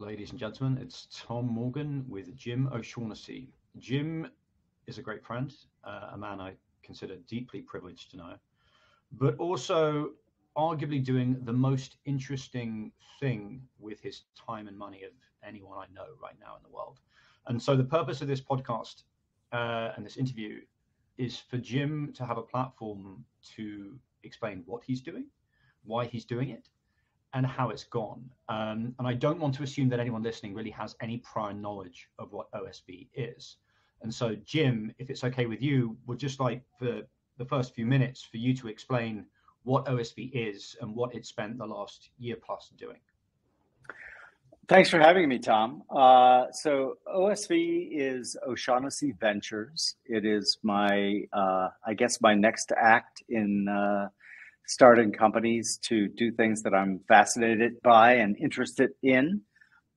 Ladies and gentlemen, it's Tom Morgan with Jim O'Shaughnessy. Jim is a great friend, a man I consider deeply privileged to know, but also arguably doing the most interesting thing with his time and money of anyone I know right now in the world. And so the purpose of this podcast and this interview is for Jim to have a platform to explain what he's doing, why he's doing it, and how it's gone. And I don't want to assume that anyone listening really has any prior knowledge of what OSB is. And so, Jim, if it's okay with you, would just like for the first few minutes for you to explain what OSB is and what it spent the last year plus doing. Thanks for having me, Tom. So OSV is O'Shaughnessy Ventures. It is my, I guess, my next act in starting companies to do things that I'm fascinated by and interested in.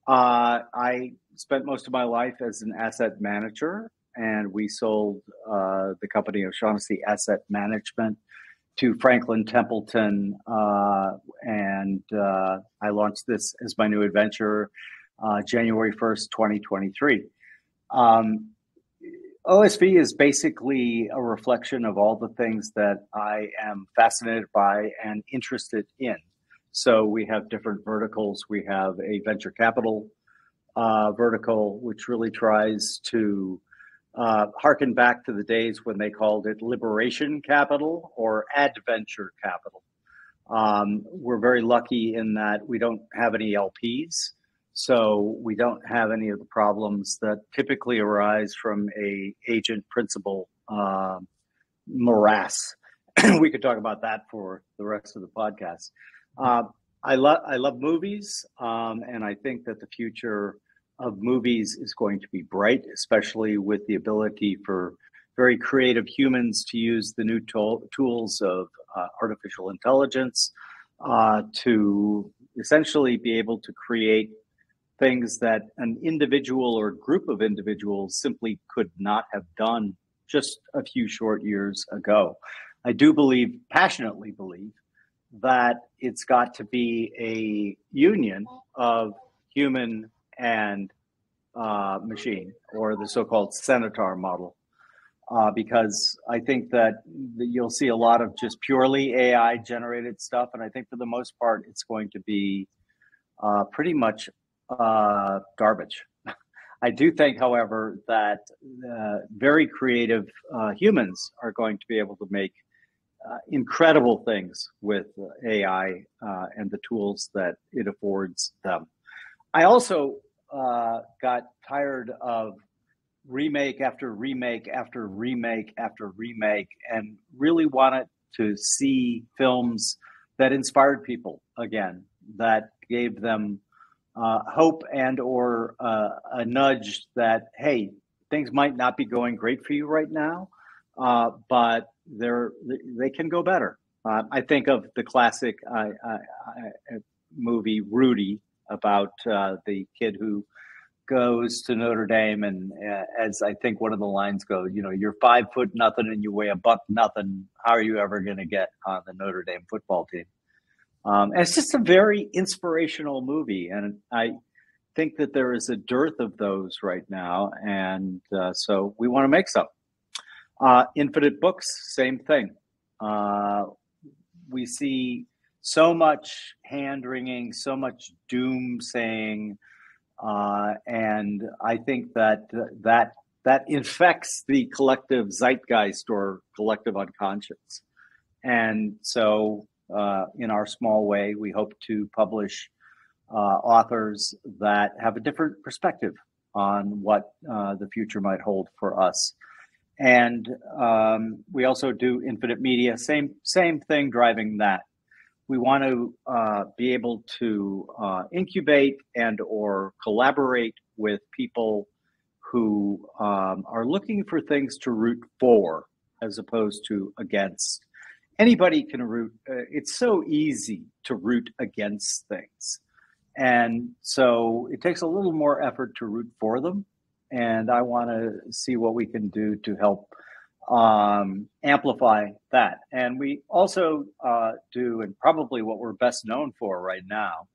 I spent most of my life as an asset manager, and we sold the company O'Shaughnessy Asset Management to Franklin Templeton, and I launched this as my new adventure January 1st, 2023. OSV is basically a reflection of all the things that I am fascinated by and interested in. So we have different verticals. We have a venture capital vertical, which really tries to harken back to the days when they called it liberation capital or adventure capital. We're very lucky in that we don't have any LPs. So we don't have any of the problems that typically arise from a agent principal morass. We could talk about that for the rest of the podcast. I love movies, and I think that the future of movies is going to be bright, especially with the ability for very creative humans to use the new tools of artificial intelligence to essentially be able to create things that an individual or group of individuals simply could not have done just a few short years ago. I do passionately believe, that it's got to be a union of human and machine, or the so-called Centaur model, because I think that you'll see a lot of just purely AI generated stuff, and I think for the most part it's going to be pretty much garbage. I do think, however, that very creative humans are going to be able to make incredible things with AI and the tools that it affords them. I also got tired of remake after remake after remake after remake, and really wanted to see films that inspired people again, that gave them hope and or a nudge that, hey, things might not be going great for you right now, but they can go better. I think of the classic movie Rudy, about the kid who goes to Notre Dame, and as I think one of the lines goes, you're 5 foot nothing and you weigh a buck nothing. How are you ever going to get on the Notre Dame football team? And it's just a very inspirational movie, and I think that there is a dearth of those right now, and so we want to make some. Infinite Books, same thing. We see so much hand-wringing, so much doom-saying, and I think that infects the collective zeitgeist or collective unconscious. And so in our small way, we hope to publish authors that have a different perspective on what the future might hold for us. And we also do Infinite Media, same thing driving that. We want to be able to incubate and or collaborate with people who are looking for things to root for as opposed to against. Anybody can root. It's so easy to root against things. And so it takes a little more effort to root for them. And I want to see what we can do to help amplify that. And we also do, and probably what we're best known for right now,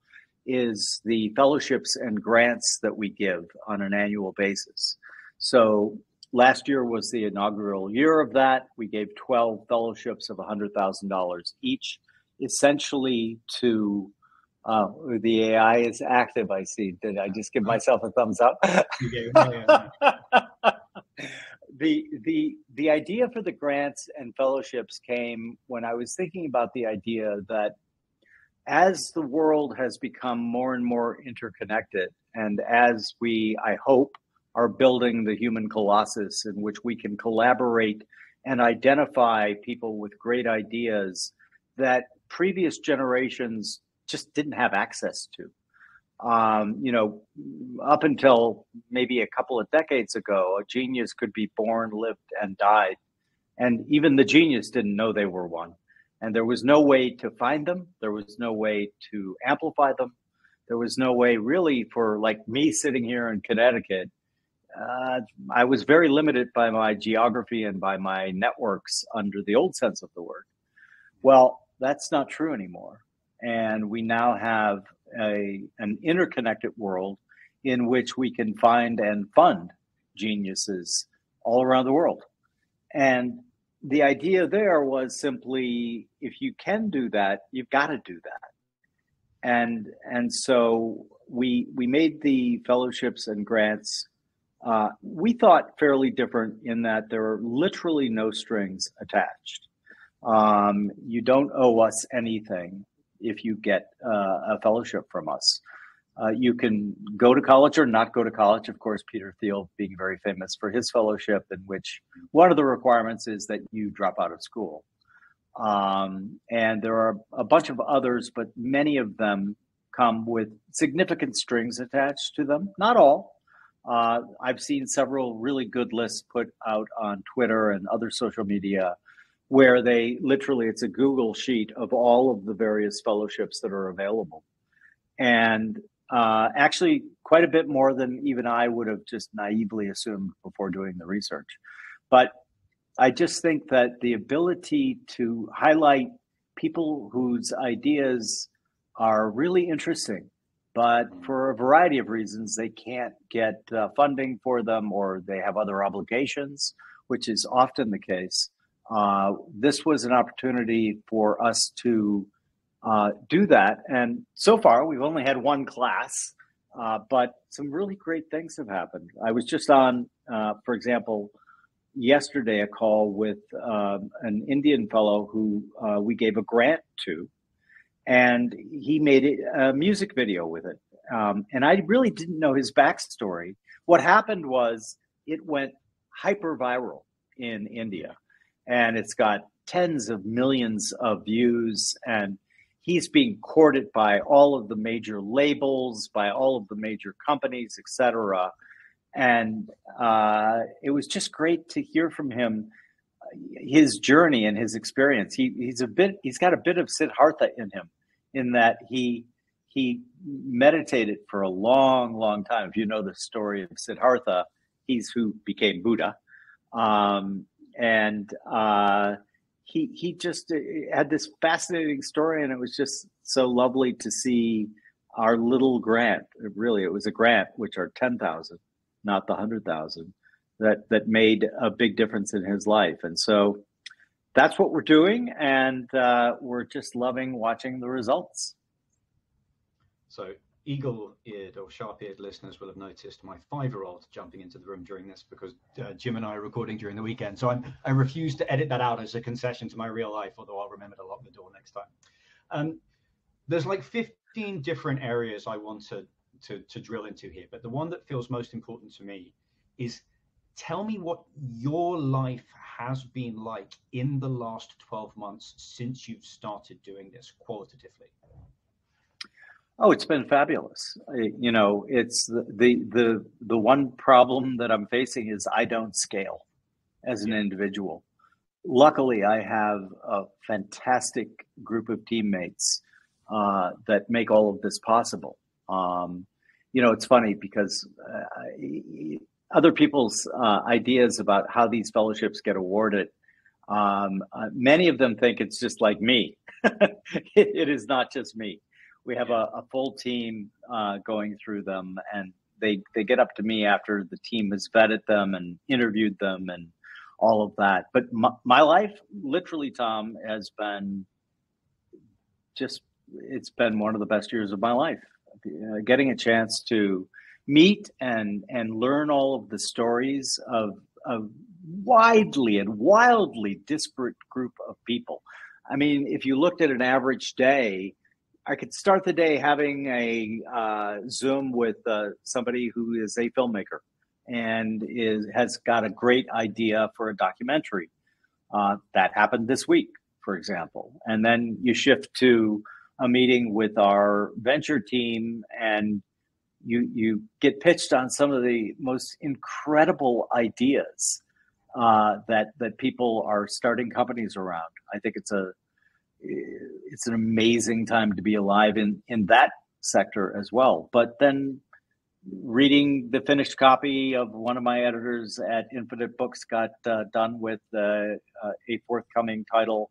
is the fellowships and grants that we give on an annual basis. So last year was the inaugural year of that. We gave 12 fellowships of $100,000 each, essentially to the AI is active, I see. Did I just give myself a thumbs up? The idea for the grants and fellowships came when I was thinking about the idea that as the world has become more and more interconnected, and as we, I hope, are building the human colossus in which we can collaborate and identify people with great ideas that previous generations just didn't have access to. Up until maybe a couple of decades ago, a genius could be born, lived, and died. And even the genius didn't know they were one. And there was no way to find them. There was no way to amplify them. There was no way really for, like me sitting here in Connecticut. I was very limited by my geography and by my networks under the old sense of the word. Well, that's not true anymore. And we now have an interconnected world in which we can find and fund geniuses all around the world. And the idea there was simply, if you can do that, you've got to do that. And so we made the fellowships and grants, we thought fairly different in that there are literally no strings attached. You don't owe us anything if you get a fellowship from us. You can go to college or not go to college. Of course, Peter Thiel being very famous for his fellowship, in which one of the requirements is that you drop out of school. And there are a bunch of others, but many of them come with significant strings attached to them. Not all. I've seen several really good lists put out on Twitter and other social media where they literally, it's a Google sheet of all of the various fellowships that are available. And actually quite a bit more than even I would have just naively assumed before doing the research. But I just think that the ability to highlight people whose ideas are really interesting, but for a variety of reasons, they can't get funding for them, or they have other obligations, which is often the case. This was an opportunity for us to do that. And so far, we've only had one class, but some really great things have happened. I was just on, for example, yesterday, a call with an Indian fellow who we gave a grant to, and he made a music video with it. And I really didn't know his backstory. What happened was it went hyper viral in India. And it's got tens of millions of views, and he's being courted by all of the major labels, by all of the major companies, etc. And it was just great to hear from him, his journey and his experience. He's got a bit of Siddhartha in him, in that he meditated for a long, long time. If you know the story of Siddhartha, he's who became Buddha. And he just had this fascinating story, and it was just so lovely to see our little grant. Really, it was a grant, which are 10,000, not the 100,000, that made a big difference in his life. And so that's what we're doing, and we're just loving watching the results. So eagle-eared or sharp-eared listeners will have noticed my 5-year-old jumping into the room during this, because Jim and I are recording during the weekend. So I refuse to edit that out as a concession to my real life, although I'll remember to lock the door next time. There's like 15 different areas I want to drill into here, but the one that feels most important to me is, tell me what your life has been like in the last 12 months since you've started doing this qualitatively. Oh, it's been fabulous. It's the one problem that I'm facing is I don't scale as an individual. Luckily, I have a fantastic group of teammates that make all of this possible. It's funny because other people's ideas about how these fellowships get awarded, many of them think it's just like me. It is not just me. We have a full team going through them, and they get up to me after the team has vetted them and interviewed them and all of that. But my life, literally, Tom, has been it's been one of the best years of my life. Getting a chance to meet and learn all of the stories of widely and wildly disparate group of people. I mean, if you looked at an average day, I could start the day having a Zoom with somebody who is a filmmaker and has got a great idea for a documentary. That happened this week, for example. And then you shift to a meeting with our venture team, and you get pitched on some of the most incredible ideas that people are starting companies around. I think it's an amazing time to be alive in that sector as well. But then reading the finished copy of one of my editors at Infinite Books got done with a forthcoming title,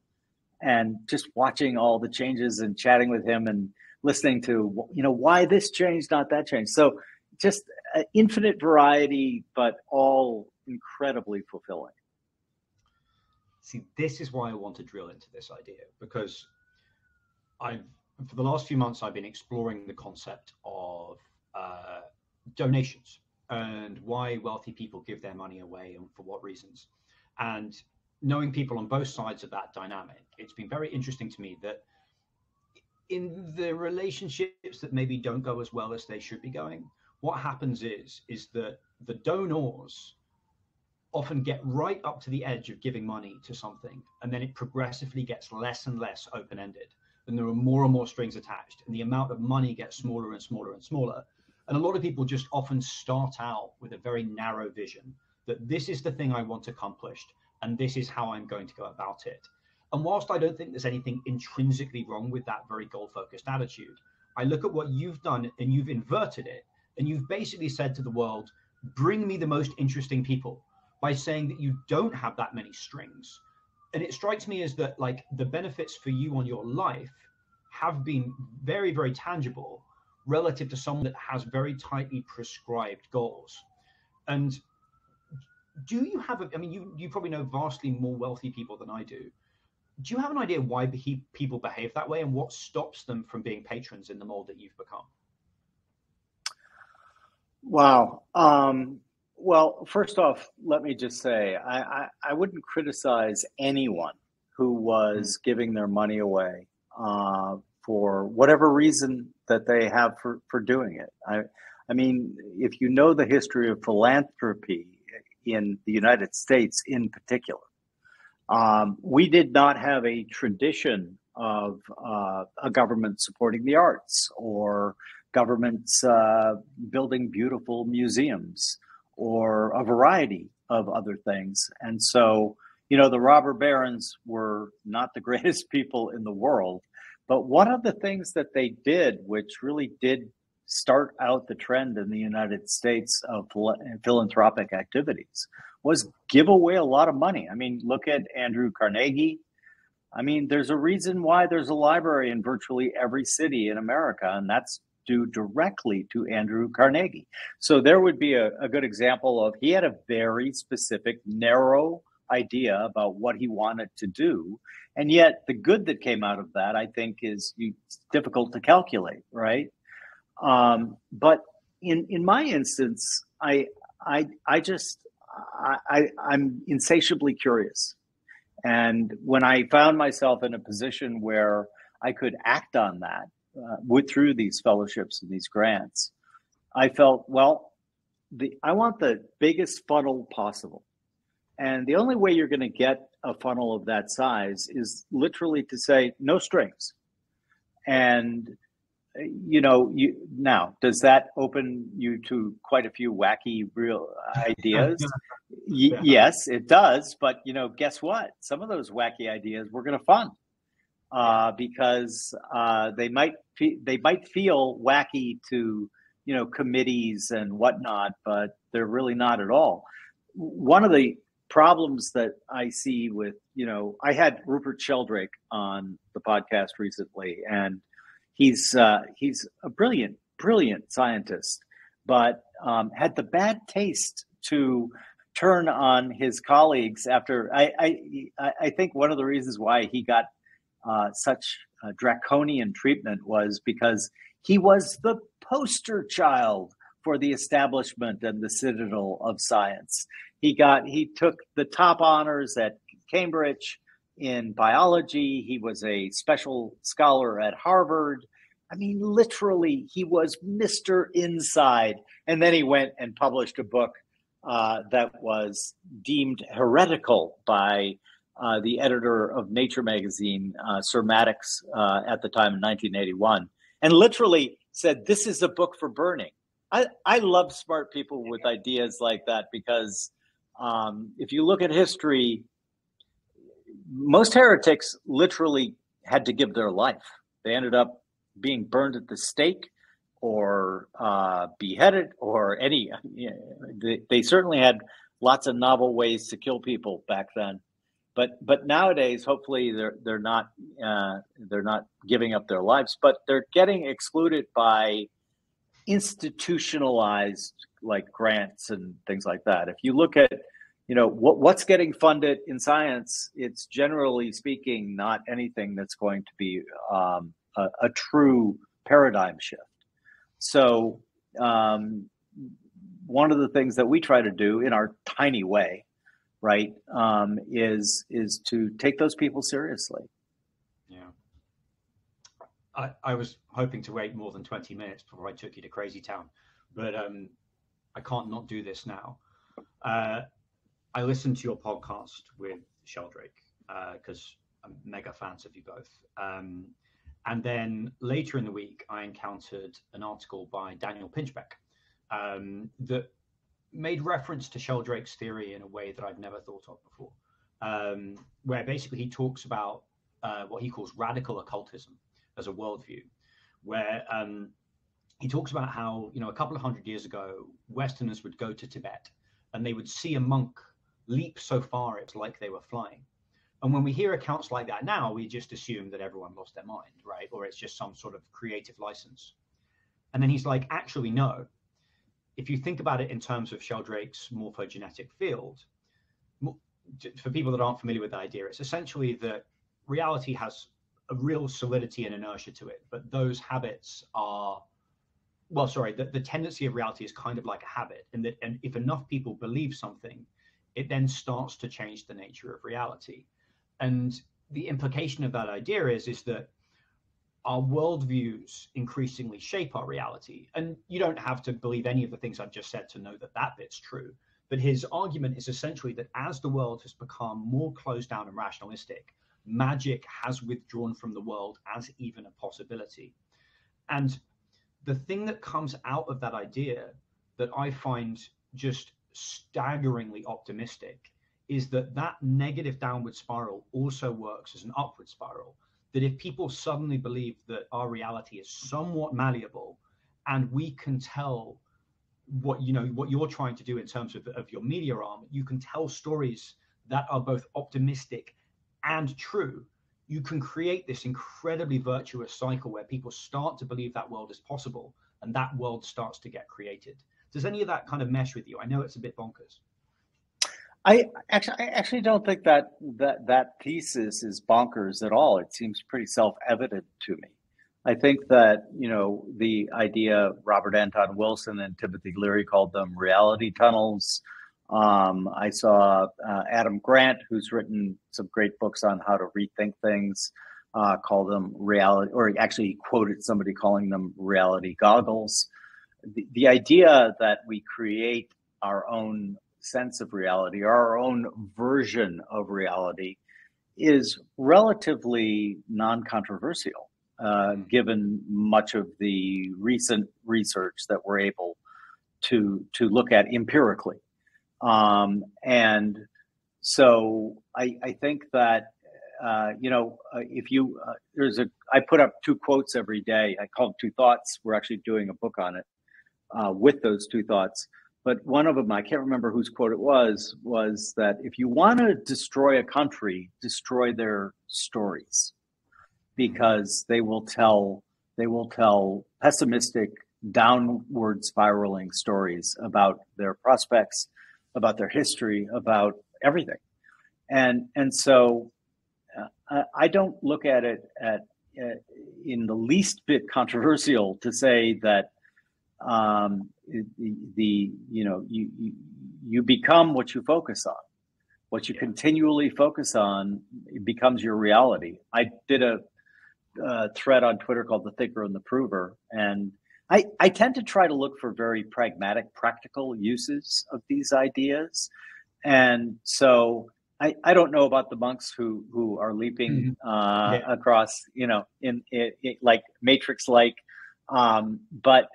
and just watching all the changes and chatting with him and listening to, why this changed, not that changed. So just infinite variety, but all incredibly fulfilling. See, this is why I want to drill into this idea, because for the last few months, I've been exploring the concept of donations and why wealthy people give their money away and for what reasons. And knowing people on both sides of that dynamic, it's been very interesting to me that in the relationships that maybe don't go as well as they should be going, what happens is that the donors often get right up to the edge of giving money to something, and then it progressively gets less and less open-ended, and there are more and more strings attached, and the amount of money gets smaller and smaller and smaller. And a lot of people just often start out with a very narrow vision that this is the thing I want accomplished, and this is how I'm going to go about it. And whilst I don't think there's anything intrinsically wrong with that very goal-focused attitude, I look at what you've done and you've inverted it, and you've basically said to the world, bring me the most interesting people, by saying that you don't have that many strings. And it strikes me as that, like, the benefits for you on your life have been very, very tangible relative to someone that has very tightly prescribed goals. And do you have you probably know vastly more wealthy people than I do. Do you have an idea why people behave that way, and what stops them from being patrons in the mold that you've become? Wow. Well, first off, let me just say, I wouldn't criticize anyone who was giving their money away for whatever reason that they have for doing it. I mean, if you know the history of philanthropy in the United States in particular, we did not have a tradition of a government supporting the arts, or governments building beautiful museums, or a variety of other things. And so, the robber barons were not the greatest people in the world, but one of the things that they did, which really did start out the trend in the United States of philanthropic activities, was give away a lot of money. I mean, look at Andrew Carnegie. I mean, there's a reason why there's a library in virtually every city in America, and that's due directly to Andrew Carnegie. So there would be a good example of, he had a very specific, narrow idea about what he wanted to do. And yet the good that came out of that, I think, is difficult to calculate, right? But in my instance, I'm insatiably curious. And when I found myself in a position where I could act on that, through these fellowships and these grants, I felt, well, I want the biggest funnel possible. And the only way you're going to get a funnel of that size is literally to say, no strings. And, now, does that open you to quite a few wacky, real ideas? Yes, it does. But, guess what? Some of those wacky ideas we're going to fund. Because they might feel wacky to committees and whatnot, but they're really not at all. One of the problems that I see with I had Rupert Sheldrake on the podcast recently, and He's a brilliant scientist, but had the bad taste to turn on his colleagues after. I think one of the reasons why he got such draconian treatment was because he was the poster child for the establishment and the citadel of science. He took the top honors at Cambridge in biology. He was a special scholar at Harvard. I mean, literally, he was Mr. Inside. And then he went and published a book that was deemed heretical by the editor of Nature magazine, Sir Maddox, at the time in 1981, and literally said, "This is a book for burning." I love smart people with ideas like that, because if you look at history, most heretics literally had to give their life. They ended up being burned at the stake or beheaded, or they certainly had lots of novel ways to kill people back then. But nowadays, hopefully, they're not giving up their lives, but they're getting excluded by institutionalized like grants and things like that. If you look at what's getting funded in science, it's generally speaking not anything that's going to be a true paradigm shift. So one of the things that we try to do in our tiny way, right, is to take those people seriously. Yeah. I was hoping to wait more than 20 minutes before I took you to Crazy Town, but I can't not do this now. I listened to your podcast with Sheldrake because I'm mega fans of you both. And then later in the week, I encountered an article by Daniel Pinchbeck that made reference to Sheldrake's theory in a way that I've never thought of before, where basically he talks about what he calls radical occultism as a worldview, where he talks about how, a couple of hundred years ago, Westerners would go to Tibet and they would see a monk leap so far it's like they were flying. And when we hear accounts like that now, we just assume that everyone lost their mind, right? Or it's just some sort of creative license. And then he's like, actually, no. If you think about it in terms of Sheldrake's morphogenetic field, for people that aren't familiar with the idea, it's essentially that reality has a real solidity and inertia to it, but those habits are, the tendency of reality is kind of like a habit, and if enough people believe something, it then starts to change the nature of reality. And the implication of that idea is that our worldviews increasingly shape our reality. And you don't have to believe any of the things I've just said to know that bit's true. But his argument is essentially that as the world has become more closed down and rationalistic, magic has withdrawn from the world as even a possibility. And the thing that comes out of that idea that I find just staggeringly optimistic is that negative downward spiral also works as an upward spiral. That if people suddenly believe that our reality is somewhat malleable, and we can tell what you're trying to do in terms of your media arm, you can tell stories that are both optimistic and true, you can create this incredibly virtuous cycle where people start to believe that world is possible, and that world starts to get created. Does any of that kind of mesh with you? I know it's a bit bonkers. I actually don't think that thesis is bonkers at all. It seems pretty self-evident to me. I think that, the idea Robert Anton Wilson and Timothy Leary called them reality tunnels. I saw Adam Grant, who's written some great books on how to rethink things, call them reality, or actually he quoted somebody calling them reality goggles. The idea that we create our own sense of reality, our own version of reality, is relatively non-controversial, given much of the recent research that we're able to look at empirically. And so I think that, if you, I put up 2 quotes every day. I call them 2 thoughts. We're actually doing a book on it with those 2 thoughts. But one of them, I can't remember whose quote it was that if you want to destroy a country, destroy their stories, because they will tell they will tell pessimistic, downward spiraling stories about their prospects, about their history, about everything. And so I don't look at it in the least bit controversial to say that you become what you focus on. What you continually focus on becomes your reality. I did a thread on Twitter called The Thinker and the Prover, and I tend to try to look for very pragmatic, practical uses of these ideas. And so I don't know about the monks who are leaping across, in like Matrix-like. But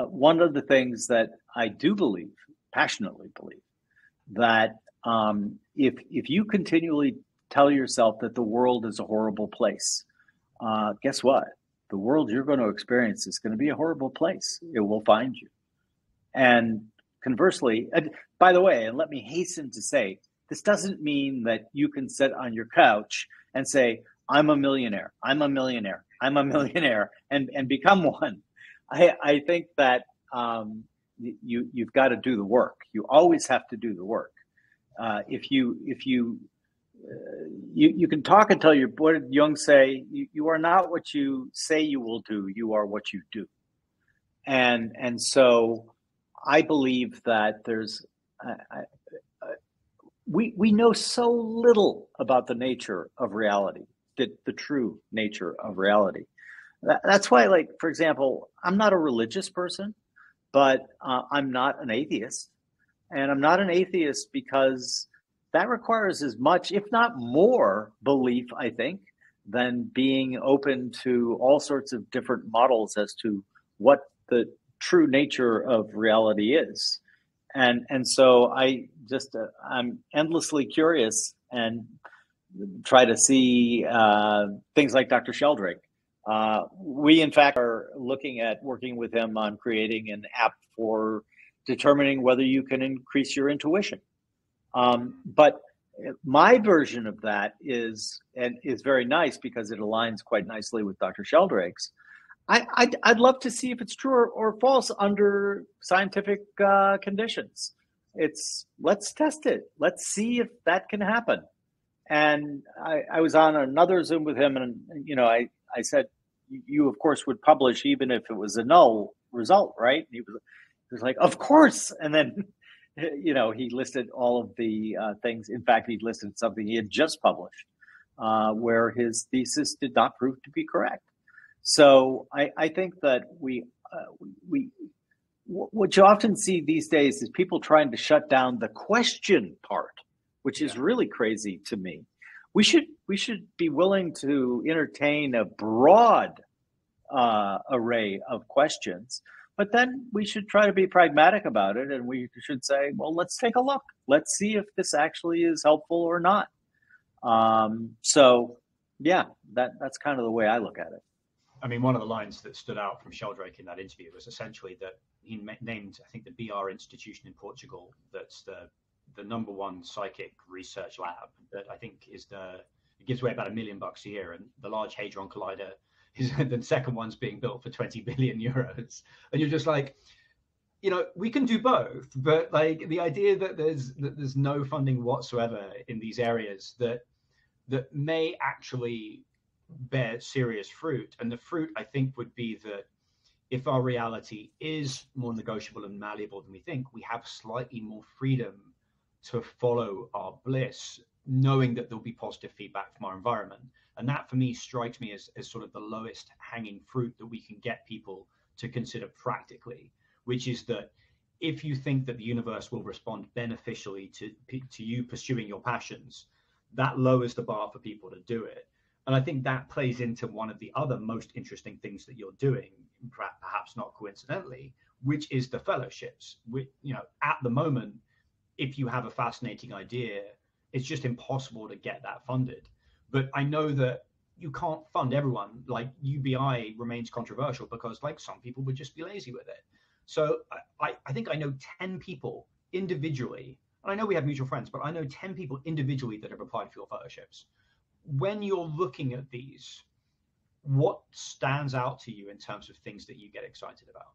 one of the things that I do believe, passionately believe, that if you continually tell yourself that the world is a horrible place, guess what? The world you're going to experience is going to be a horrible place. It will find you. And conversely, by the way, and let me hasten to say, this doesn't mean that you can sit on your couch and say, I'm a millionaire, I'm a millionaire, I'm a millionaire, and become one. I think that you've got to do the work. You always have to do the work. If you can talk until you're, what did Jung say? You are not what you say you will do. You are what you do. And so I believe that we know so little about the nature of reality, the true nature of reality. That's why, like, for example, I'm not a religious person, but I'm not an atheist. And I'm not an atheist because that requires as much, if not more, belief, I think, than being open to all sorts of different models as to what the true nature of reality is. And so I'm endlessly curious and try to see things like Dr. Sheldrake. We, in fact, are looking at working with him on creating an app for determining whether you can increase your intuition. But my version of that is very nice because it aligns quite nicely with Dr. Sheldrake's. I'd love to see if it's true or false under scientific conditions. Let's test it. Let's see if that can happen. And I was on another Zoom with him, and I said, you of course would publish even if it was a null result, right? He was like, of course. And then, he listed all of the things. In fact, he listed something he had just published where his thesis did not prove to be correct. So I think that what you often see these days is people trying to shut down the question part, which is really crazy to me. We should be willing to entertain a broad array of questions, but then we should try to be pragmatic about it, and we should say, well, let's take a look. Let's see if this actually is helpful or not. So, yeah, that's kind of the way I look at it. I mean, one of the lines that stood out from Sheldrake in that interview was essentially that he named, I think, the BR institution in Portugal that's the number one psychic research lab that I think it gives away about $1 million a year, and the Large Hadron Collider is the second one's being built for 20 billion euros. And you're just like, we can do both, but like the idea that there's no funding whatsoever in these areas that may actually bear serious fruit. And the fruit, I think, would be that if our reality is more negotiable and malleable than we think, we have slightly more freedom to follow our bliss, knowing that there'll be positive feedback from our environment. And that, for me, strikes me as sort of the lowest hanging fruit that we can get people to consider practically, which is that if you think that the universe will respond beneficially to you pursuing your passions, that lowers the bar for people to do it. And I think that plays into one of the other most interesting things that you're doing, perhaps not coincidentally, which is the fellowships. At the moment, if you have a fascinating idea, it's just impossible to get that funded. But I know that you can't fund everyone. Like UBI remains controversial because like some people would just be lazy with it. So I think I know 10 people individually, and I know we have mutual friends, but I know 10 people individually that have applied for your fellowships. When you're looking at these, what stands out to you in terms of things that you get excited about?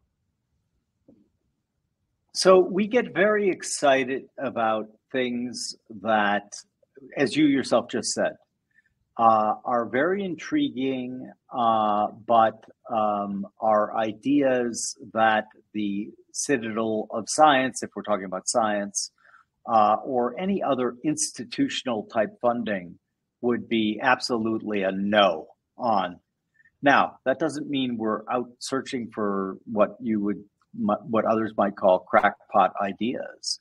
So we get very excited about things that, as you yourself just said, are very intriguing, but are ideas that the citadel of science, if we're talking about science, or any other institutional type funding, would be absolutely a no on. Now, that doesn't mean we're out searching for what others might call crackpot ideas,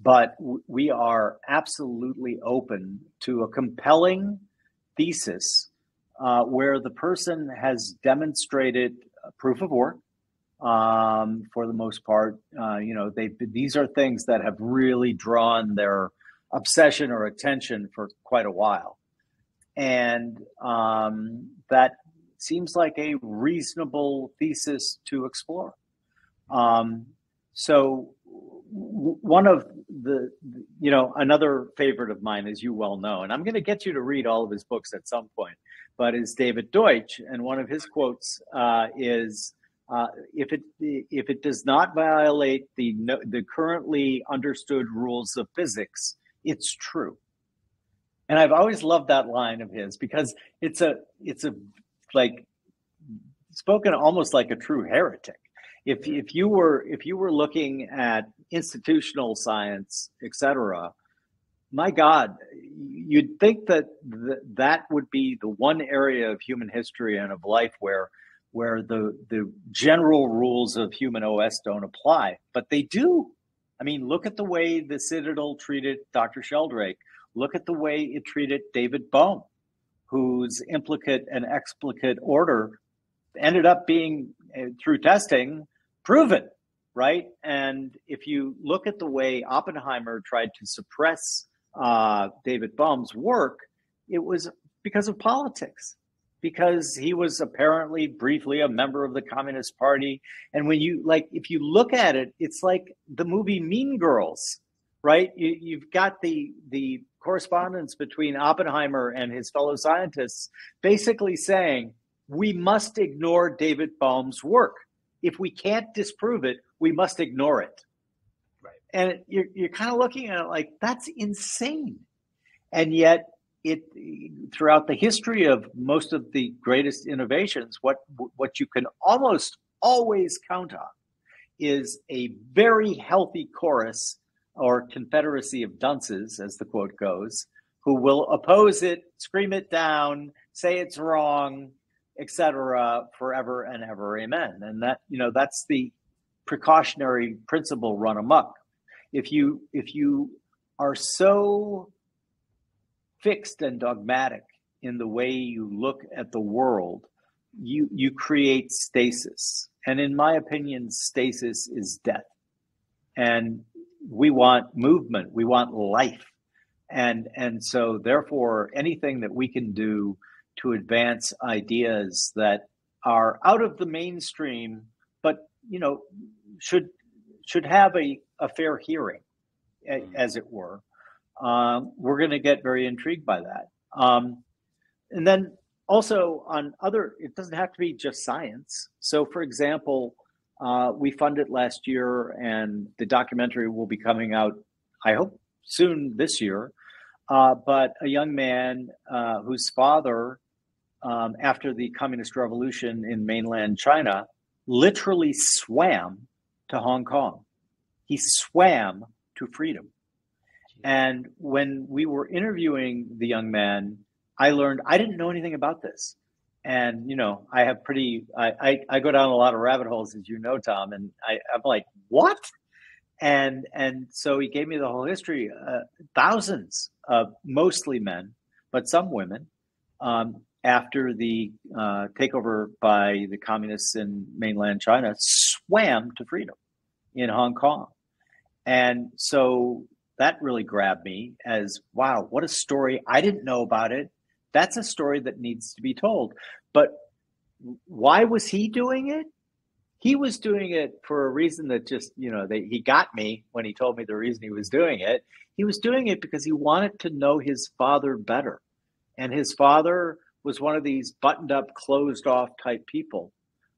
but we are absolutely open to a compelling thesis where the person has demonstrated proof of work. For the most part, these are things that have really drawn their obsession or attention for quite a while, and that seems like a reasonable thesis to explore. So one of another favorite of mine, as you well know, and I'm going to get you to read all of his books at some point, but is David Deutsch. And one of his quotes is, if it does not violate the currently understood rules of physics, it's true. And I've always loved that line of his, because it's like spoken almost like a true heretic. If you were looking at institutional science, etc., my God, you'd think that that would be the one area of human history and of life where the general rules of human OS don't apply, but they do. I mean, look at the way the Citadel treated Dr. Sheldrake. Look at the way it treated David Bohm, whose implicate and explicate order ended up being, through testing, proven, right? And if you look at the way Oppenheimer tried to suppress David Bohm's work, it was because of politics, because he was apparently briefly a member of the Communist Party. And if you look at it, it's like the movie Mean Girls, right? You've got the correspondence between Oppenheimer and his fellow scientists basically saying, we must ignore David Bohm's work. If we can't disprove it, we must ignore it. Right. And you're kind of looking at it like, that's insane. And yet, throughout the history of most of the greatest innovations, what you can almost always count on is a very healthy chorus or confederacy of dunces, as the quote goes, who will oppose it, scream it down, say it's wrong, etc., forever and ever, amen. And that's the precautionary principle run amok. If you are so fixed and dogmatic in the way you look at the world, you create stasis. And in my opinion, stasis is death. And we want movement, we want life. And so therefore, anything that we can do to advance ideas that are out of the mainstream, but should have a fair hearing, as it were, we're going to get very intrigued by that. And then also it doesn't have to be just science. So, for example, we funded last year, and the documentary will be coming out, I hope, soon this year. But a young man whose father, after the Communist Revolution in mainland China, literally swam to Hong Kong. He swam to freedom. And when we were interviewing the young man, I learned I didn't know anything about this. And, I have I go down a lot of rabbit holes, as you know, Tom, and I'm like, what? And so he gave me the whole history, thousands of mostly men, but some women, after the takeover by the communists in mainland China, swam to freedom in Hong Kong. And so that really grabbed me as, wow, what a story. I didn't know about it. That's a story that needs to be told. But why was he doing it? He was doing it for a reason that just, he got me when he told me the reason he was doing it. He was doing it because he wanted to know his father better. And his father was one of these buttoned up, closed off type people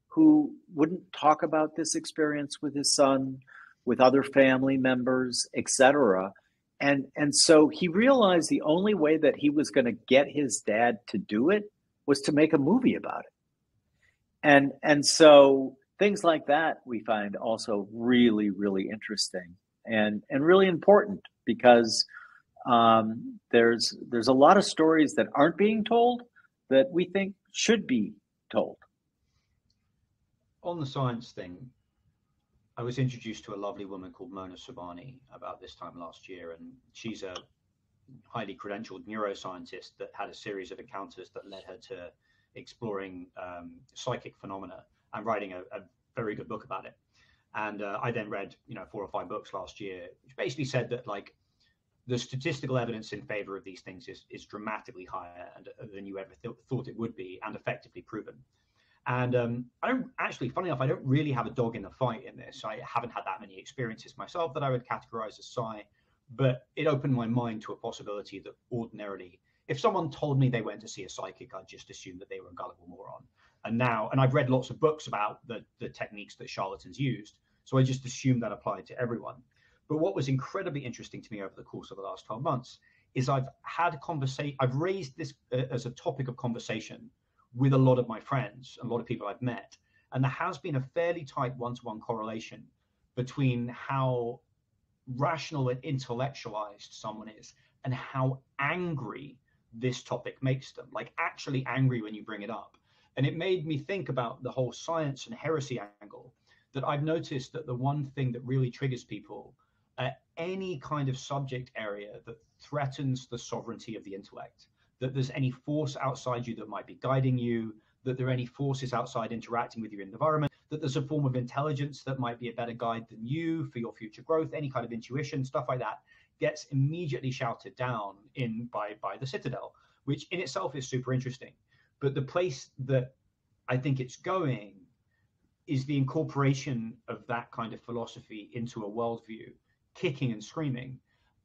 who wouldn't talk about this experience with his son, with other family members, etc. And so he realized the only way that he was going to get his dad to do it was to make a movie about it. And so things like that we find also really, really interesting and really important, because there's a lot of stories that aren't being told that we think should be told. On the science thing, I was introduced to a lovely woman called Mona Sobhani about this time last year, and she's a highly credentialed neuroscientist that had a series of encounters that led her to exploring psychic phenomena and writing a very good book about it. And I then read 4 or 5 books last year, which basically said that like the statistical evidence in favor of these things is dramatically higher than you ever thought it would be, and effectively proven. And I don't actually, funny enough, I don't really have a dog in the fight in this. I haven't had that many experiences myself that I would categorize as psi, but it opened my mind to a possibility that ordinarily, if someone told me they went to see a psychic, I'd just assume that they were a gullible moron. And I've read lots of books about the techniques that charlatans used, so I just assumed that applied to everyone. But what was incredibly interesting to me over the course of the last 12 months is I've raised this as a topic of conversation with a lot of my friends, a lot of people I've met. And there has been a fairly tight one-to-one correlation between how rational and intellectualized someone is and how angry this topic makes them, like actually angry when you bring it up. And it made me think about the whole science and heresy angle, that I've noticed that the one thing that really triggers people at any kind of subject area that threatens the sovereignty of the intellect, that there's any force outside you that might be guiding you, that there are any forces outside interacting with your environment, that there's a form of intelligence that might be a better guide than you for your future growth, any kind of intuition, stuff like that, gets immediately shouted down by the Citadel, which in itself is super interesting. But the place that I think it's going is the incorporation of that kind of philosophy into a worldview, kicking and screaming.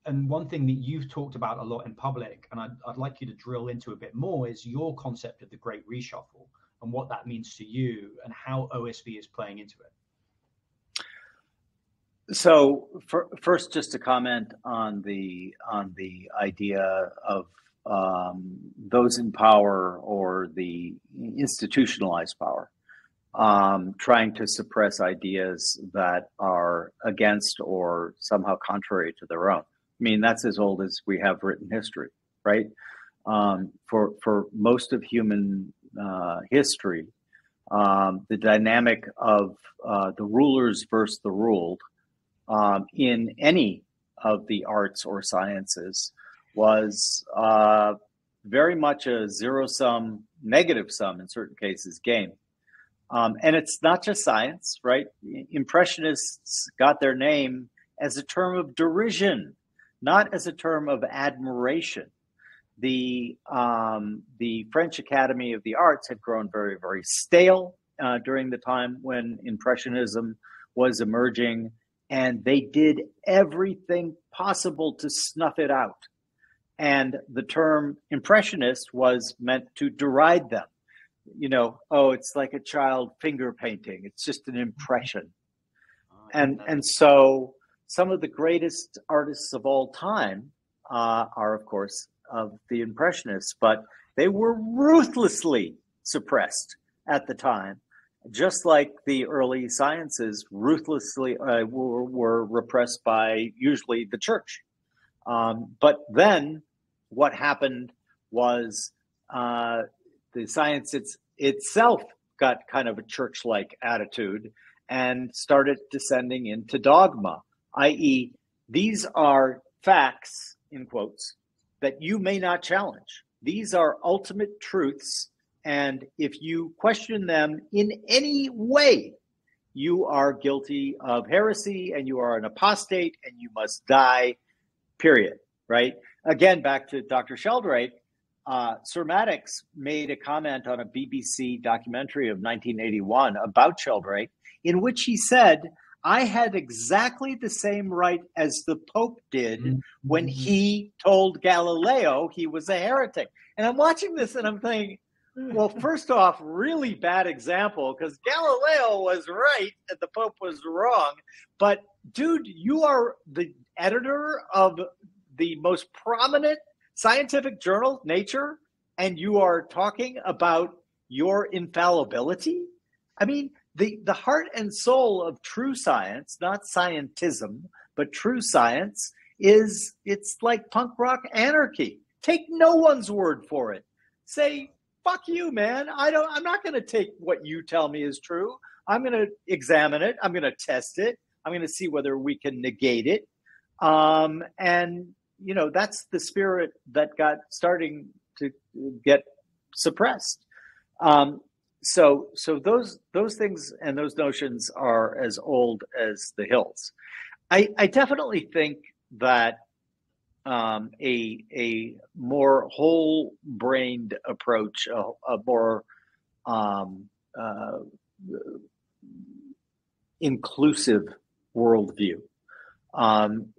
And one thing that you've talked about a lot in public, and I'd like you to drill into a bit more, is your concept of the Great Reshuffle and what that means to you and how OSV is playing into it. So first, just to comment on the idea of those in power or the institutionalized power trying to suppress ideas that are against or somehow contrary to their own. I mean, that's as old as we have written history, right? For most of human history, the dynamic of the rulers versus the ruled in any of the arts or sciences was very much a zero-sum, negative sum in certain cases game. And it's not just science, right? Impressionists got their name as a term of derision, not as a term of admiration. The French Academy of the Arts had grown very, very stale during the time when Impressionism was emerging, and they did everything possible to snuff it out. And the term Impressionist was meant to deride them. Oh, it's like a child finger painting. It's just an impression. And so some of the greatest artists of all time are, of course, of the Impressionists, but they were ruthlessly suppressed at the time, just like the early sciences ruthlessly were repressed by usually the church. But then what happened was the science itself got kind of a church-like attitude and started descending into dogma, i.e., these are facts, in quotes, that you may not challenge. These are ultimate truths, and if you question them in any way, you are guilty of heresy and you are an apostate and you must die, period, right? Again, back to Dr. Sheldrake, Sir Maddox made a comment on a BBC documentary of 1981 about Sheldrake, in which he said, I had exactly the same right as the Pope did when he told Galileo he was a heretic. And I'm watching this and I'm thinking, Well, first off, really bad example because Galileo was right and the Pope was wrong. But dude, you are the editor of the most prominent scientific journal, Nature, and you are talking about your infallibility. I mean, the heart and soul of true science, not scientism, but true science it's like punk rock anarchy. Take no one's word for it. Say, fuck you, man. I'm not going to take what you tell me is true. I'm going to examine it. I'm going to test it. I'm going to see whether we can negate it. And that's the spirit that got starting to get suppressed. So those things and those notions are as old as the hills. I definitely think that a more whole-brained approach, a more inclusive worldview,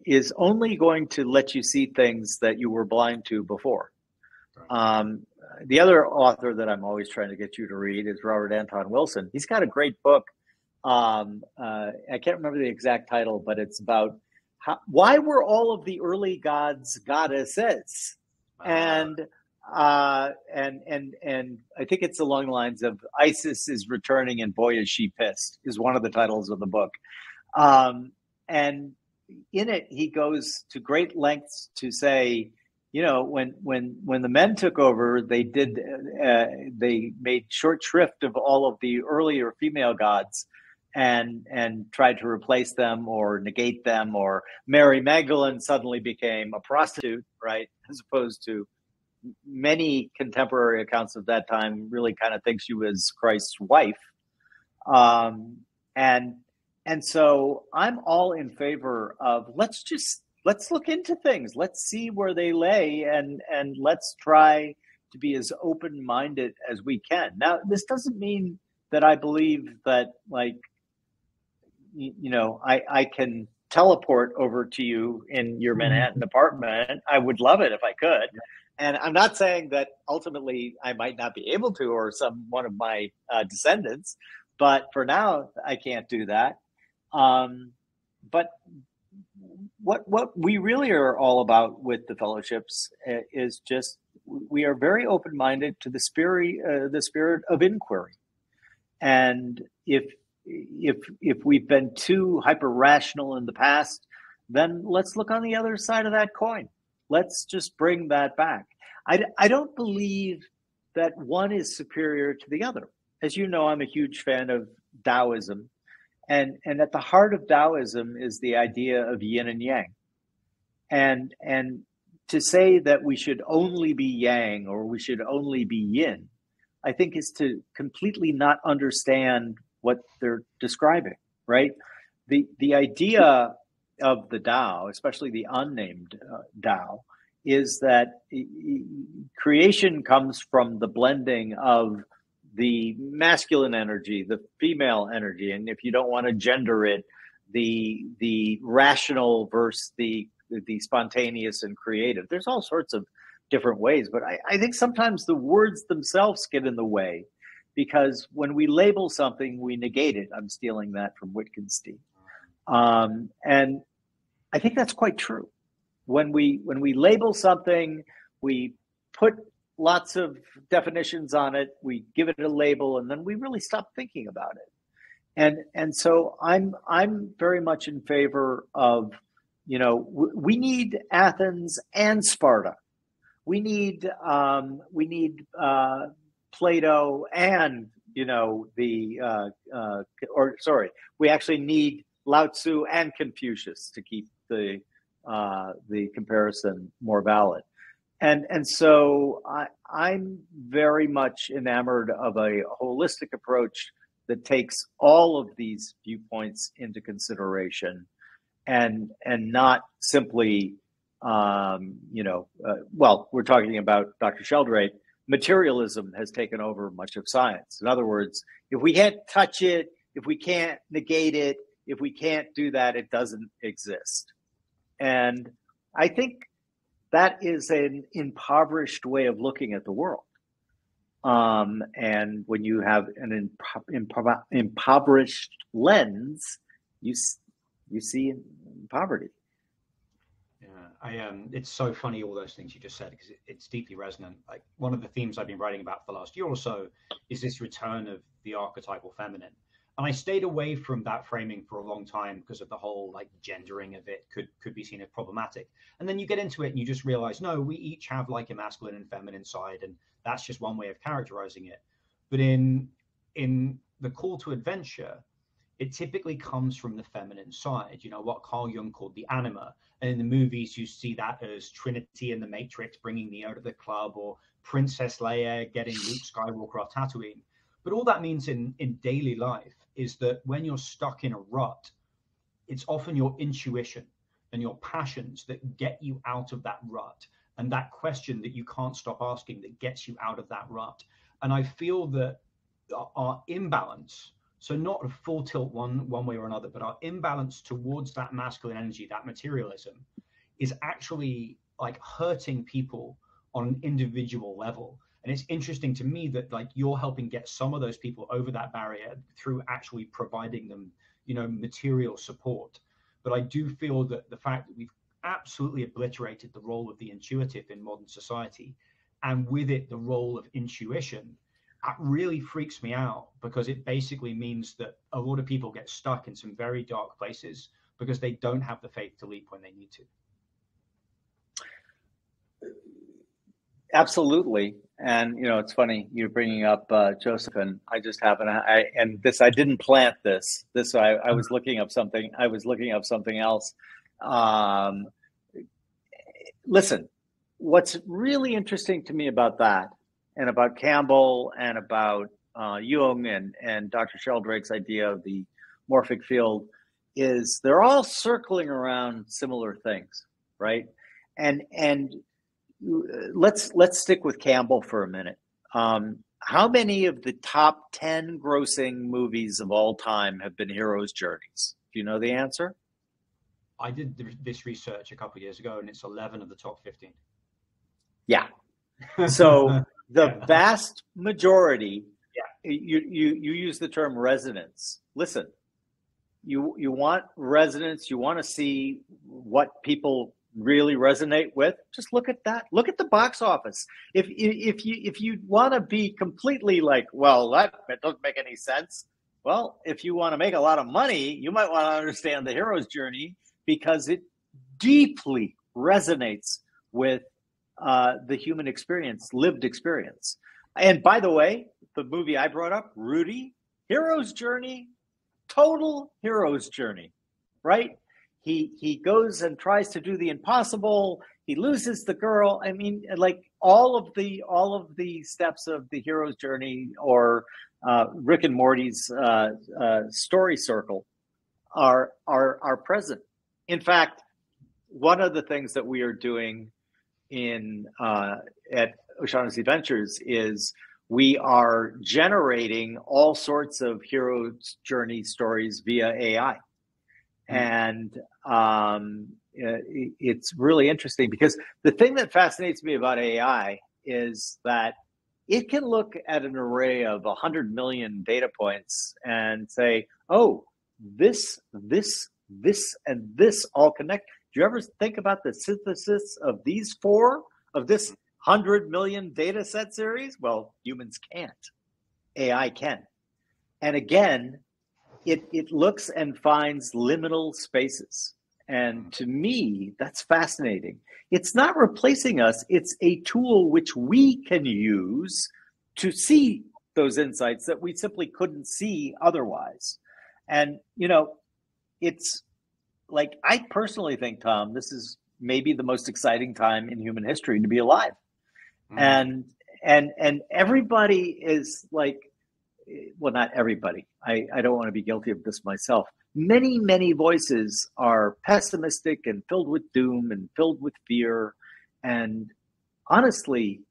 is only going to let you see things that you were blind to before. The other author that I'm always trying to get you to read is Robert Anton Wilson. He's got a great book. I can't remember the exact title, but it's about why were all of the early gods goddesses? And I think it's along the lines of Isis is returning and boy is she pissed is one of the titles of the book. And in it, he goes to great lengths to say, when the men took over, they made short shrift of all of the earlier female gods and tried to replace them or negate them, or Mary Magdalene suddenly became a prostitute, right? As opposed to many contemporary accounts of that time really kind of think she was Christ's wife. And so I'm all in favor of let's look into things. Let's see where they lay and let's try to be as open-minded as we can. Now, this doesn't mean that I believe that I can teleport over to you in your Manhattan apartment. I would love it if I could. And I'm not saying that ultimately I might not be able to, or one of my descendants, but for now I can't do that. But what we really are all about with the fellowships is just we are very open-minded to the spirit of inquiry. And if we've been too hyper-rational in the past, then let's look on the other side of that coin. Let's just bring that back. I don't believe that one is superior to the other. As you know, I'm a huge fan of Taoism. And at the heart of Taoism is the idea of yin and yang. And to say that we should only be yang or we should only be yin, I think is to completely not understand what they're describing, right? The idea of the Tao, especially the unnamed Tao, is that creation comes from the blending of the masculine energy, the female energy, and if you don't want to gender it, the rational versus the spontaneous and creative. There's all sorts of different ways, but I think sometimes the words themselves get in the way, because when we label something, we negate it. I'm stealing that from Wittgenstein. And I think that's quite true. When we label something, we put lots of definitions on it, we give it a label, and then we really stop thinking about it. And so I'm very much in favor of, we need Athens and Sparta. We need Plato and we actually need Lao Tzu and Confucius to keep the comparison more valid. And so I'm very much enamored of a holistic approach that takes all of these viewpoints into consideration, and not simply, we're talking about Dr. Sheldrake. Materialism has taken over much of science. In other words, if we can't touch it, if we can't negate it, if we can't do that, it doesn't exist. And I think that is an impoverished way of looking at the world. And when you have an impoverished lens, you see poverty. Yeah, it's so funny, all those things you just said, because it's deeply resonant. Like, one of the themes I've been writing about for the last year or so is this return of the archetypal feminine. And I stayed away from that framing for a long time because of the whole like gendering of it could be seen as problematic. And then you get into it and you just realize, no, we each have like a masculine and feminine side, and that's just one way of characterizing it. But in the call to adventure, it typically comes from the feminine side, what Carl Jung called the anima. And in the movies, you see that as Trinity in the Matrix bringing Neo to the club, or Princess Leia getting Luke Skywalker off Tatooine. But all that means in daily life is that when you're stuck in a rut, it's often your intuition and your passions that get you out of that rut, and that question that you can't stop asking that gets you out of that rut. And I feel that our imbalance, so not a full tilt one way or another, but our imbalance towards that masculine energy, that materialism, is actually like hurting people on an individual level. And it's interesting to me that like you're helping get some of those people over that barrier through actually providing them, material support. But I do feel that the fact that we've absolutely obliterated the role of the intuitive in modern society, and with it the role of intuition, that really freaks me out, because it basically means that a lot of people get stuck in some very dark places because they don't have the faith to leap when they need to. Absolutely. And, it's funny you're bringing up Joseph, and I just happen I didn't plant this. I was looking up something. I was looking up something else. Listen, what's really interesting to me about that, and about Campbell, and about Jung and Dr. Sheldrake's idea of the morphic field, is they're all circling around similar things, right? And let's stick with Campbell for a minute. How many of the top 10 grossing movies of all time have been heroes' journeys? Do you know the answer? I did this research a couple of years ago, and it's 11 of the top 15. Yeah. So the vast majority, you use the term resonance. Listen, you want resonance. You want to see what people really resonate with. Just look at that. Look at the box office. If you want to be completely like, well, that doesn't make any sense. Well, if you want to make a lot of money, you might want to understand the hero's journey, because it deeply resonates with the human experience, lived experience. And by the way, the movie I brought up, Rudy, hero's journey, total hero's journey, right? He goes and tries to do the impossible. He loses the girl. I mean, like all of the steps of the hero's journey, or Rick and Morty's story circle, are present. In fact, one of the things that we are doing at O'Shaughnessy Ventures is we are generating all sorts of hero's journey stories via AI. And it's really interesting, because the thing that fascinates me about AI is that it can look at an array of 100 million data points and say, oh, this, and this all connect. Do you ever think about the synthesis of these four, of this 100 million data set series? Well, humans can't. AI can. And again, it looks and finds liminal spaces. And to me, that's fascinating. It's not replacing us. It's a tool which we can use to see those insights that we simply couldn't see otherwise. And, it's like, I personally think, Tom, this is maybe the most exciting time in human history to be alive. And everybody is like, well, not everybody. I don't want to be guilty of this myself. Many, many voices are pessimistic and filled with doom and filled with fear. And honestly,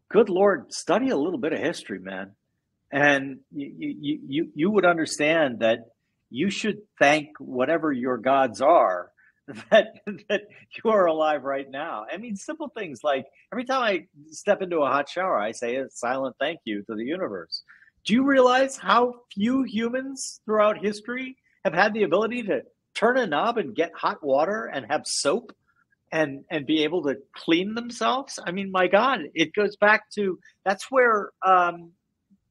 good Lord, study a little bit of history, man. And you would understand that you should thank whatever your gods are that that you are alive right now. I mean, simple things like every time I step into a hot shower, I say a silent thank you to the universe. Do you realize how few humans throughout history have had the ability to turn a knob and get hot water and have soap and be able to clean themselves? I mean, my God, it goes back to that's where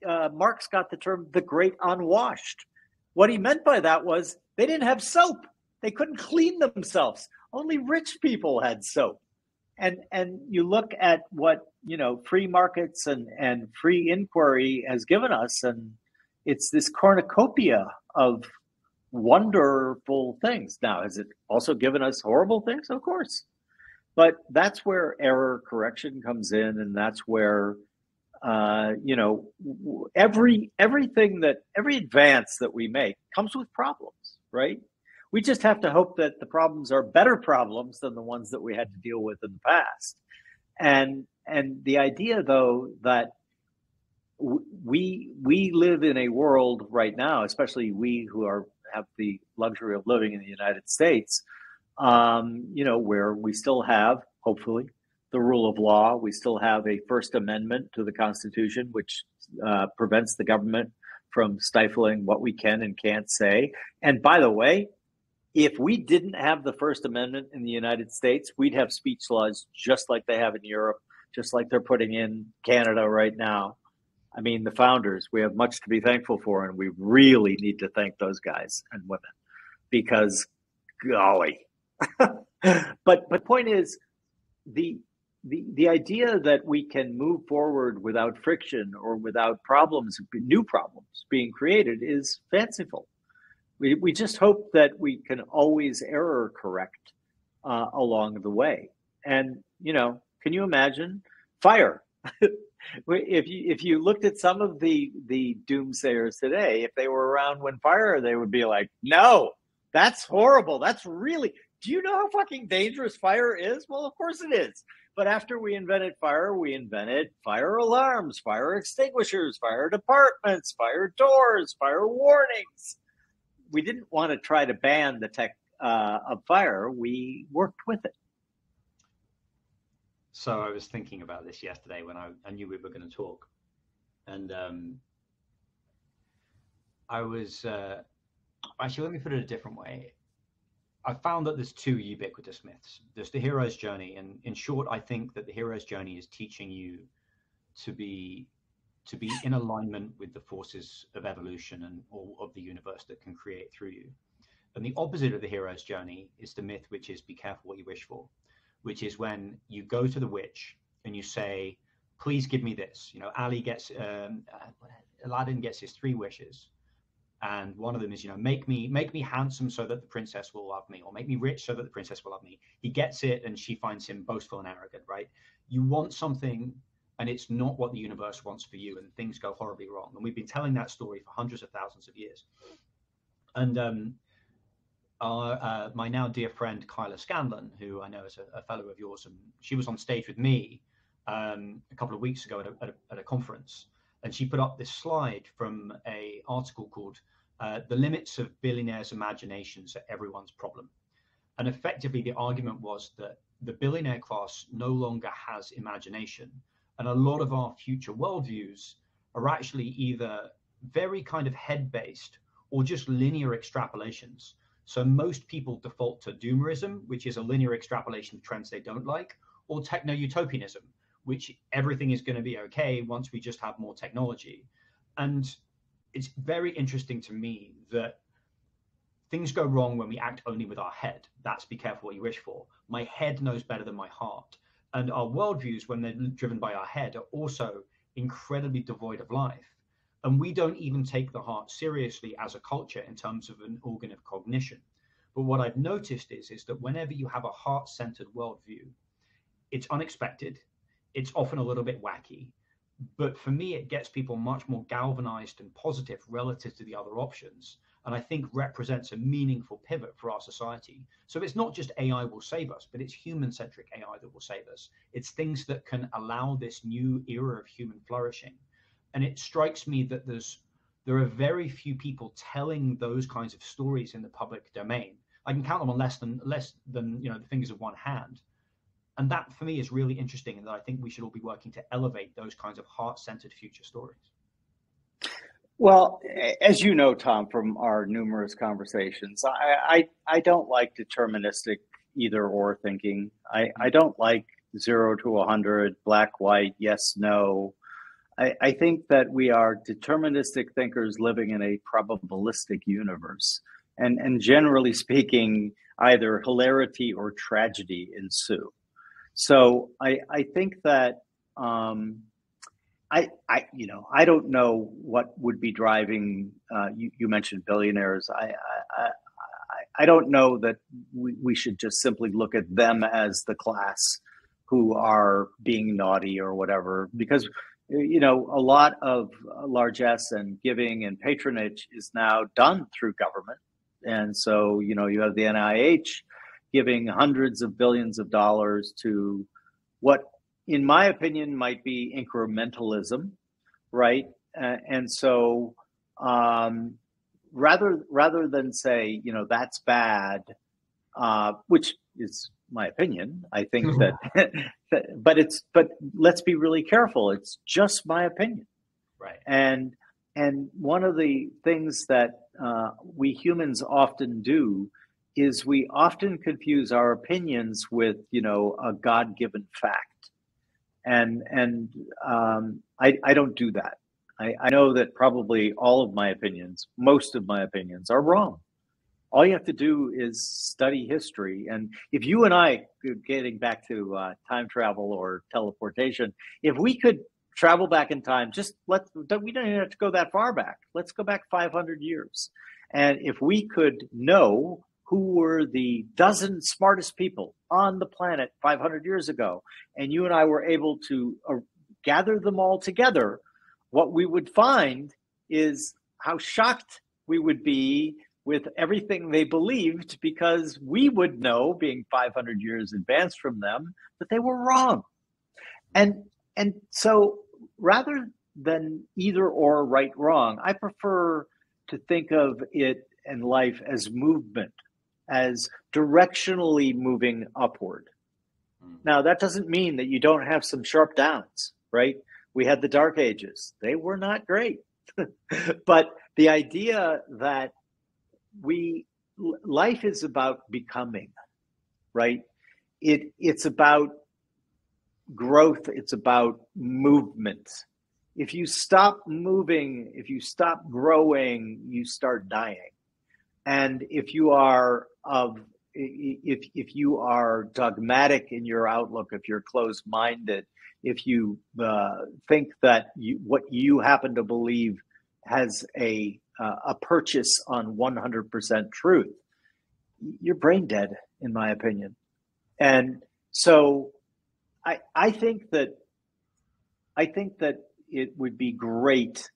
Marx got the term the great unwashed. What he meant by that was they didn't have soap. They couldn't clean themselves. Only rich people had soap. And you look at what, free markets and free inquiry has given us, and it's this cornucopia of wonderful things. Now, has it also given us horrible things? Of course. But that's where error correction comes in, and that's where every advance that we make comes with problems, right? We just have to hope that the problems are better problems than the ones that we had to deal with in the past. And the idea, though, that we live in a world right now, especially we who have the luxury of living in the United States, where we still have, hopefully, the rule of law. We still have a First Amendment to the Constitution, which prevents the government from stifling what we can and can't say. And by the way, if we didn't have the First Amendment in the United States, we'd have speech laws just like they have in Europe, just like they're putting in Canada right now. I mean, the founders, we have much to be thankful for, and we really need to thank those guys and women because, golly. But the point is, the idea that we can move forward without friction or without new problems being created is fanciful. We just hope that we can always error correct along the way. And, can you imagine fire? If you looked at some of the doomsayers today, if they were around when fire, they would be like, no, that's horrible. That's really, do you know how fucking dangerous fire is? Well, of course it is. But after we invented fire, we invented fire alarms, fire extinguishers, fire departments, fire doors, fire warnings. We didn't want to try to ban the tech of fire. We worked with it. So I was thinking about this yesterday when I knew we were going to talk. And I was, actually, let me put it a different way. I found that there's two ubiquitous myths. There's the hero's journey. And in short, I think that the hero's journey is teaching you to be in alignment with the forces of evolution and all of the universe that can create through you. And the opposite of the hero's journey is the myth, which is be careful what you wish for, which is when you go to the witch and you say, please give me this. Aladdin gets his 3 wishes. And one of them is, make me handsome so that the princess will love me, or make me rich so that the princess will love me. He gets it and she finds him boastful and arrogant, right? You want something and it's not what the universe wants for you, and things go horribly wrong. And we've been telling that story for hundreds of thousands of years. And my now dear friend Kyla Scanlon, who I know is a fellow of yours, and she was on stage with me a couple of weeks ago at a conference, and she put up this slide from an article called "The Limits of Billionaires' Imaginations Are Everyone's Problem." And effectively, the argument was that the billionaire class no longer has imagination. And a lot of our future worldviews are actually either very kind of head-based or just linear extrapolations. So most people default to doomerism, which is a linear extrapolation of trends they don't like, or techno-utopianism, which everything is going to be okay once we just have more technology. And it's very interesting to me that things go wrong when we act only with our head. That's be careful what you wish for. My head knows better than my heart. And our worldviews, when they're driven by our head, are also incredibly devoid of life. And we don't even take the heart seriously as a culture in terms of an organ of cognition. But what I've noticed is that whenever you have a heart-centered worldview, it's unexpected. It's often a little bit wacky. But for me, it gets people much more galvanized and positive relative to the other options. And I think represents a meaningful pivot for our society. So it's not just AI will save us, but it's human-centric AI that will save us. It's things that can allow this new era of human flourishing. And it strikes me that there are very few people telling those kinds of stories in the public domain. I can count them on less than the fingers of one hand. And that for me is really interesting, and that I think we should all be working to elevate those kinds of heart-centered future stories. Well, as you know, Tom, from our numerous conversations, I don't like deterministic either or thinking. I don't like 0 to 100, black, white, yes, no. I think that we are deterministic thinkers living in a probabilistic universe. And generally speaking, either hilarity or tragedy ensue. So I think that I don't know what would be driving. You mentioned billionaires. I don't know that we should just simply look at them as the class who are being naughty or whatever, because a lot of largesse and giving and patronage is now done through government, and so you have the NIH giving hundreds of billions of dollars to what, in my opinion, might be incrementalism, right? And so rather than say, that's bad, which is my opinion, I think that, but let's be really careful. It's just my opinion. Right. And one of the things that we humans often do is we often confuse our opinions with, a God-given fact. And I don't do that. I know that probably most of my opinions are wrong. All you have to do is study history. And if you and I, getting back to time travel or teleportation, if we could travel back in time, we don't even have to go that far back. Let's go back 500 years. And if we could know who were the dozen smartest people on the planet 500 years ago, and you and I were able to gather them all together, what we would find is how shocked we would be with everything they believed, because we would know, being 500 years advanced from them, that they were wrong. And so rather than either or, right, wrong, I prefer to think of it in life as movement, as directionally moving upward. Now, that doesn't mean that you don't have some sharp downs, right? We had the Dark Ages. They were not great. But the idea that life is about becoming, right? It's about growth. It's about movement. If you stop moving, if you stop growing, you start dying. And if you are dogmatic in your outlook, if you're closed-minded, if you think that what you happen to believe has a purchase on 100% truth, you're brain dead, in my opinion. And so I think that it would be great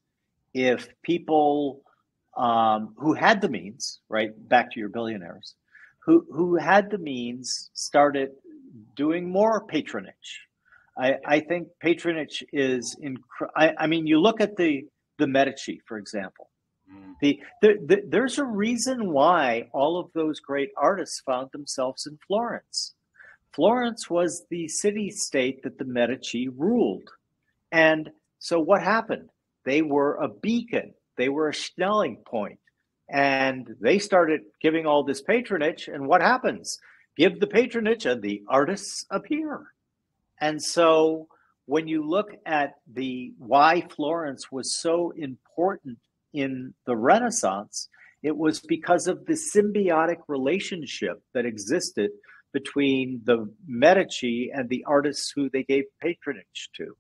if people who had the means, right, back to your billionaires, who had the means, started doing more patronage. I think patronage is you look at the Medici, for example. There's a reason why all of those great artists found themselves in Florence. Florence was the city-state that the Medici ruled. And so what happened? They were a beacon. They were a Snelling point. And they started giving all this patronage. And what happens? Give the patronage and the artists appear. And so when you look at why Florence was so important in the Renaissance, it was because of the symbiotic relationship that existed between the Medici and the artists who they gave patronage to.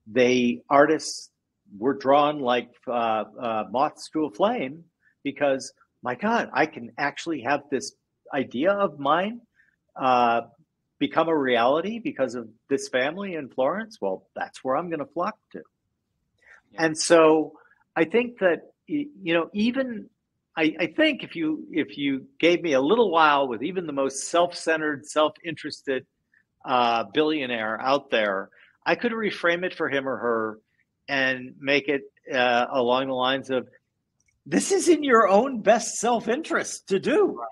The artists were drawn like moths to a flame because, my God, I can actually have this idea of mine become a reality because of this family in Florence. Well, that's where I'm going to flock to. Yeah. And so I think that, I think if you gave me a little while with even the most self-centered, self-interested billionaire out there, I could reframe it for him or her and make it along the lines of, this is in your own best self-interest to do.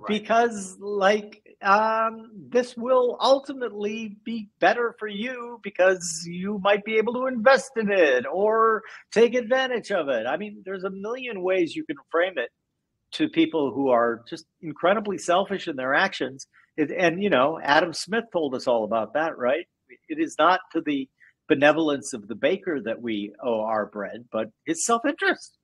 Right. because this will ultimately be better for you because you might be able to invest in it or take advantage of it. I mean, there's a million ways you can frame it to people who are just incredibly selfish in their actions. And, Adam Smith told us all about that, right? It is not to the benevolence of the baker that we owe our bread, but his self-interest.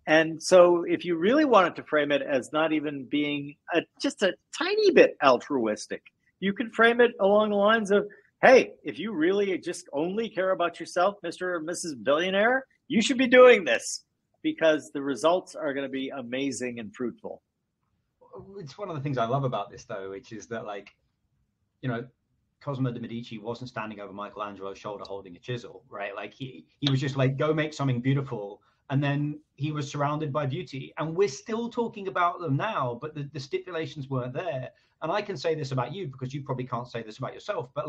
And so if you really wanted to frame it as not even being just a tiny bit altruistic, you could frame it along the lines of, hey, if you really just only care about yourself, Mr. or Mrs. Billionaire, you should be doing this because the results are going to be amazing and fruitful. It's one of the things I love about this, though, which is that, Cosimo de' Medici wasn't standing over Michelangelo's shoulder holding a chisel, right? Like he was just like, go make something beautiful. And then he was surrounded by beauty. And we're still talking about them now, but the stipulations weren't there. And I can say this about you because you probably can't say this about yourself. But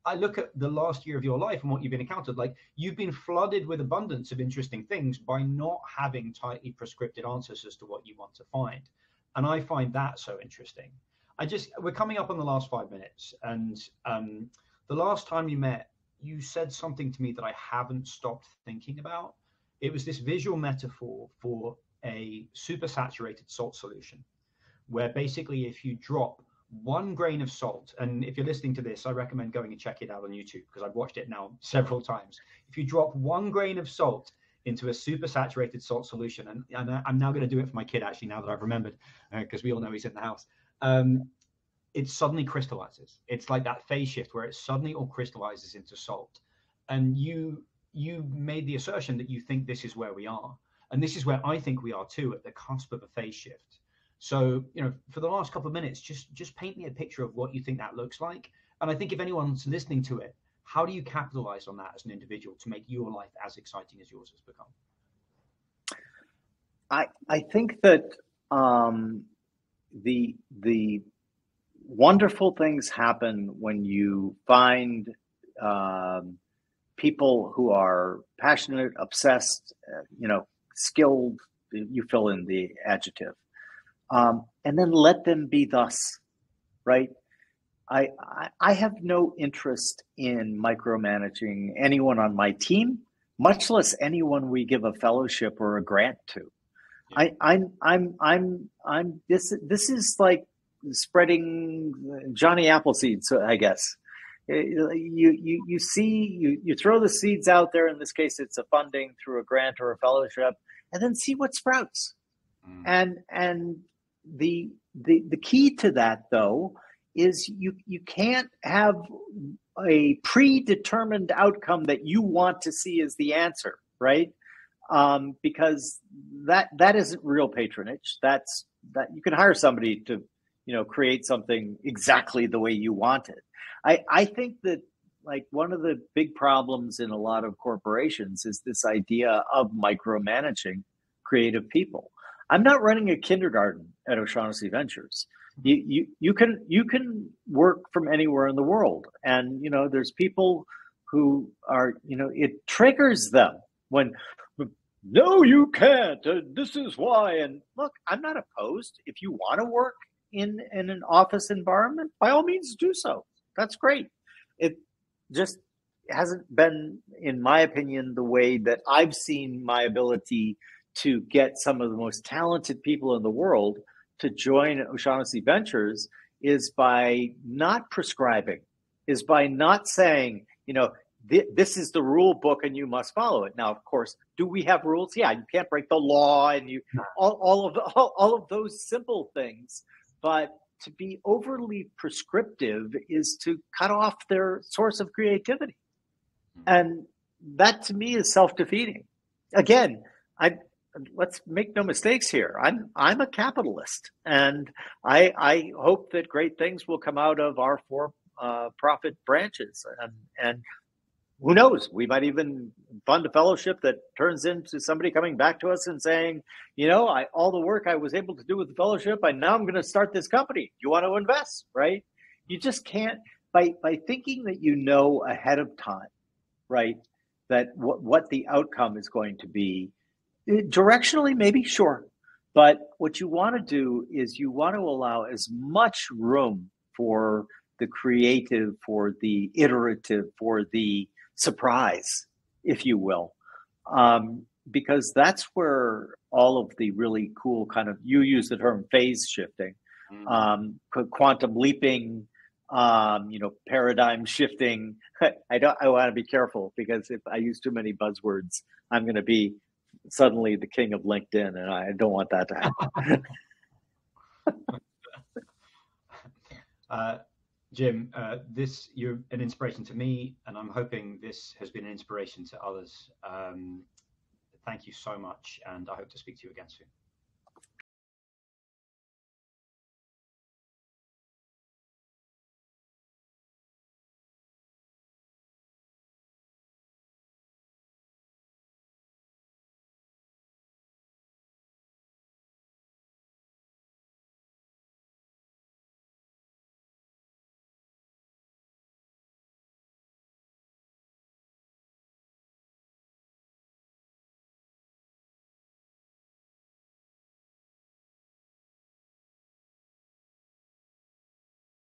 I look at the last year of your life and what you've been encountered. You've been flooded with abundance of interesting things by not having tightly prescripted answers as to what you want to find. And I find that so interesting. We're coming up on the last 5 minutes. And the last time you met, you said something to me that I haven't stopped thinking about. It was this visual metaphor for a supersaturated salt solution, where basically if you drop 1 grain of salt, and if you're listening to this, I recommend going and check it out on YouTube because I've watched it now several times. If you drop 1 grain of salt into a supersaturated salt solution, and I'm now going to do it for my kid actually now that I've remembered, because we all know he's in the house, it suddenly crystallizes. It's like that phase shift where it suddenly all crystallizes into salt. And you made the assertion that you think this is where we are. And this is where I think we are too, at the cusp of a phase shift. So, for the last couple of minutes, just paint me a picture of what you think that looks like. And I think if anyone's listening to it, how do you capitalize on that as an individual to make your life as exciting as yours has become? I think that the wonderful things happen when you find people who are passionate, obsessed, skilled, you fill in the adjective, and then let them be thus, right? I have no interest in micromanaging anyone on my team, much less anyone we give a fellowship or a grant to. Yeah. This is like spreading Johnny Appleseed, so I guess. You throw the seeds out there. In this case, it's a funding through a grant or a fellowship, and then see what sprouts. And the key to that, though, is you can't have a predetermined outcome that you want to see as the answer, right? Because that isn't real patronage. That you can hire somebody to create something exactly the way you want it. I think that one of the big problems in a lot of corporations is this idea of micromanaging creative people. I'm not running a kindergarten at O'Shaughnessy Ventures. You can work from anywhere in the world, and there's people who are it triggers them when, no, you can't. This is why. And look, I'm not opposed. If you want to work in an office environment, by all means do so. That's great. It just hasn't been, in my opinion, the way that I've seen my ability to get some of the most talented people in the world to join O'Shaughnessy Ventures is by not prescribing, is by not saying, this is the rule book and you must follow it. Now, of course, do we have rules? Yeah, you can't break the law and all of those simple things. But to be overly prescriptive is to cut off their source of creativity. And that to me is self-defeating. Again, let's make no mistakes here. I'm a capitalist, and I hope that great things will come out of our for-profit branches. And who knows? We might even fund a fellowship that turns into somebody coming back to us and saying, all the work I was able to do with the fellowship, now I'm going to start this company. You want to invest, right? You just can't, by thinking that ahead of time, right, that what the outcome is going to be. Directionally, maybe, sure. But what you want to do is you want to allow as much room for the creative, for the iterative, for the surprise, if you will, because that's where all of the really cool kind of, you use the term phase shifting, quantum leaping, paradigm shifting. I want to be careful, because if I use too many buzzwords, I'm going to be suddenly the king of LinkedIn, and I don't want that to happen. Jim, you're an inspiration to me, and I'm hoping this has been an inspiration to others. Thank you so much, and I hope to speak to you again soon.